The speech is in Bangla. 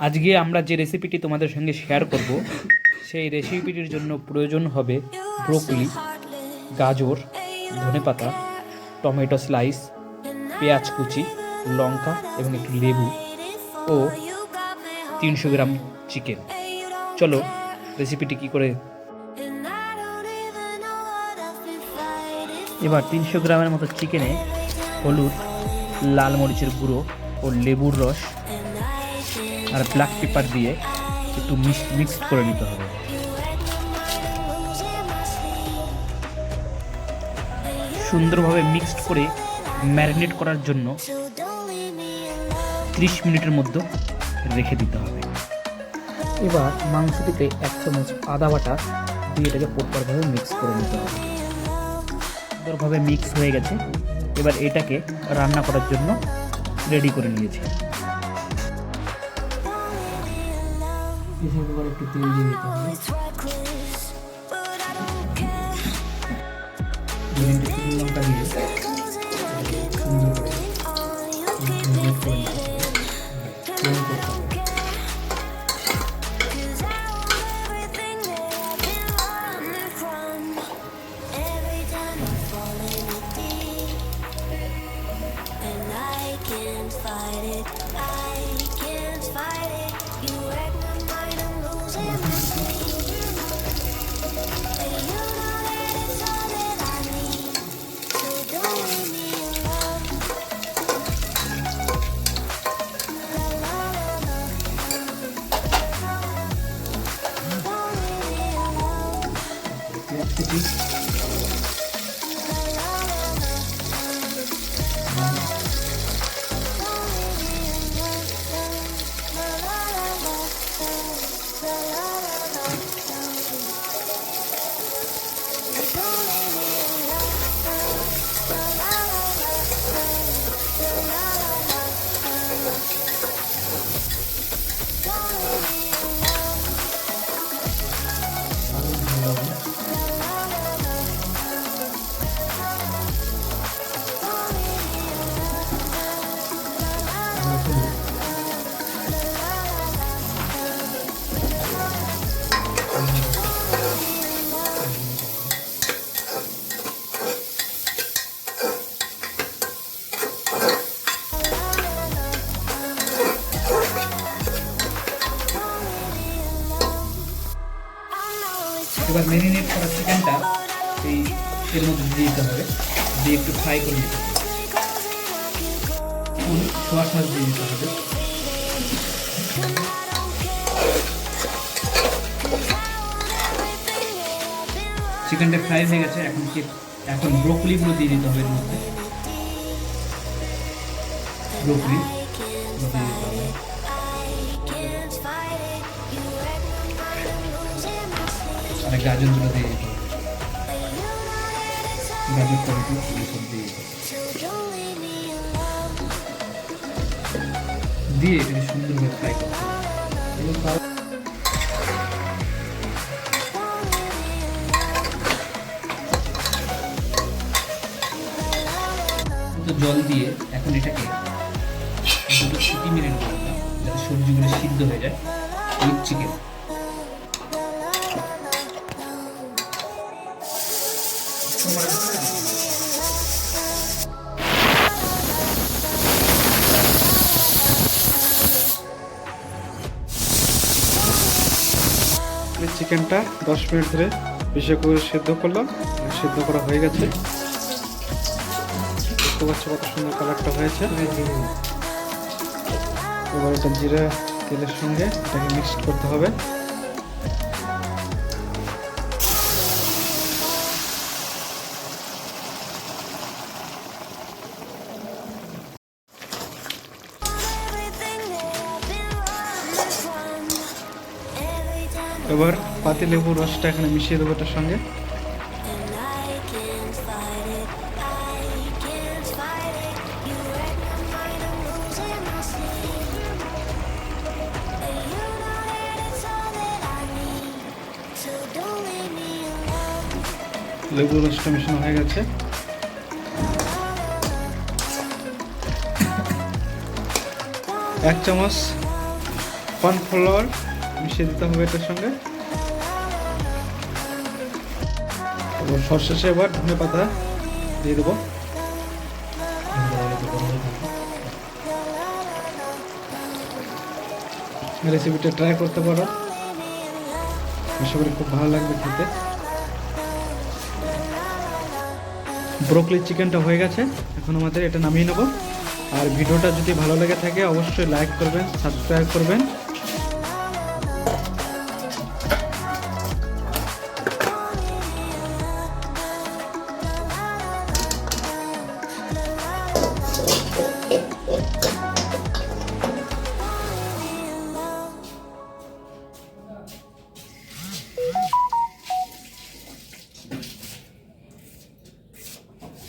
আজকে আমরা যে রেসিপিটি তোমাদের সঙ্গে শেয়ার করব সেই রেসিপিটির জন্য প্রয়োজন হবে ব্রোকলি, গাজর, ধনেপাতা, টমেটো স্লাইস, পেঁয়াজ কুচি, লঙ্কা এবং একটু লেবু ও 300 গ্রাম চিকেন। চলো রেসিপিটি কী করে। এবার 300 গ্রামের মতো চিকেনে হলুদ, লাল মরিচের গুঁড়ো ও লেবুর রস আর ব্ল্যাক পেপার দিয়ে একটু মিক্সড করে নিতে হবে। সুন্দরভাবে মিক্সড করে ম্যারিনেট করার জন্য 30 মিনিটের মধ্যে রেখে দিতে হবে। এবার মাংসটিতে 1 চামচ আদা বাটা দিয়ে এটাকে প্রপারভাবে মিক্স করে নিতে হবে। সুন্দরভাবে মিক্স হয়ে গেছে। এবার এটাকে রান্না করার জন্য রেডি করে নিয়েছি। একটু তেল দিয়ে দিতে হবে। লঙ্কা দিয়ে সুন্দর করে এবার ম্যারিনেট করা চিকেনটা এই এর মধ্যে দিয়ে দিতে হবে, দিয়ে একটু ফ্রাই করে নিতে হবে। সোয়া সস দিয়ে দিতে হবে। চিকেনটা ফ্রাই হয়ে গেছে। এখন ব্রোকলিগুলো দিয়ে দিতে হবে এর মধ্যে। ব্রোকলি আর গাজরগুলো দিয়ে দিতে হবে। গাজর টমেটো এসব দিয়ে এটাকে সুন্দরভাবে ফ্রাই করতে হবে। জল দিয়ে এখন এটাকে 2 মিনিট রাখলাম যাতে সবজিগুলো সিদ্ধ হয়ে যায় উইথ চিকেন। চিকেনটা 10 মিনিট ধরে বেশি করে সেদ্ধ করলাম। সেদ্ধ করা হয়ে গেছে। দেখতে পাচ্ছ কত সুন্দর কালারটা হয়েছে। এবার এটা জিরা তেলের সঙ্গে এটাকে মিক্সড করতে হবে। এবার পাতি লেবুর রসটা এখানে মিশিয়ে দেবো এটার সঙ্গে। লেবুর রসটা মেশানো হয়ে গেছে। 1 চামচ কর্নফ্লাওয়ার মিশিয়ে দিতে হবে এটার সঙ্গে। এবং সবশেষে এবার ধনে পাতা দিয়ে দেবো। রেসিপিটা ট্রাই করতে পারো, আশা করি খুব ভালো লাগবে খেতে। ব্রোকলি চিকেনটা হয়ে গেছে, এখন আমাদের এটা নামিয়ে নেব। আর ভিডিওটা যদি ভালো লেগে থাকে অবশ্যই লাইক করবেন, সাবস্ক্রাইব করবেন।